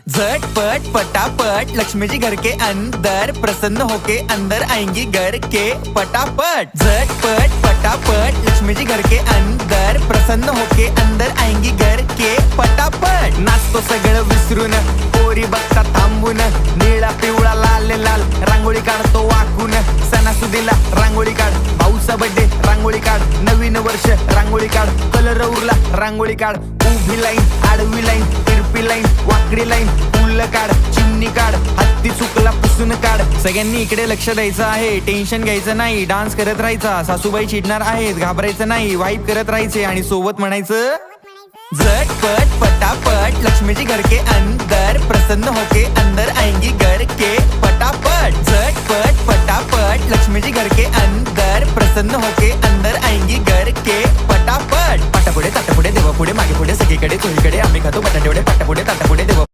झटपट पटापट लक्ष्मी जी घर के अंदर प्रसन्न होके अंदर आएंगी घर के पटापट। झटपट पटापट लक्ष्मी जी घर के अंदर प्रसन्न होके अंदर आएंगी घर के पटापट। नाचतो सगळं विसरून पोरी बघता थांबून, निळा पिवळा लाल लाल रांगोळी काढतो वाकून। सणासुदीला रांगोळी काढ, भाऊचा बर्थडे रांगोळी काढ, नवीन वर्ष रांगोळी काढ, कलर उरला रांगोळी काढ। उभी लाईन, आडवी लाईन, तिरपी लाईन, वाकडी लाईन, फुल काढ, चिमणी काढ, हत्ती चुकला पुसून काढ। सगळ्यांनी इकडे लक्ष द्यायचं आहे, टेन्शन घ्यायचं नाही, डान्स करत राहायचा। सासूबाई चिडणार आहेत, घाबरायचं नाही, वाईप करत राहायचे आणि सोबत म्हणायचं झटपट पटापट लक्ष्मी जी घर के अंदर प्रसन्न होके अंदर आएंगी घर के पटापट। झटपट पटापट लक्ष्मी जी घर के अंदर प्रसन्न होके अंदर आएंगी घर के पटापट। पाटापुढे ताटापुढे देवापुढे मागे पुढे सगळीकडे चोहीकडे आम्ही खातो बटाटेवडे, पाटापुढे ताटापुढे देवा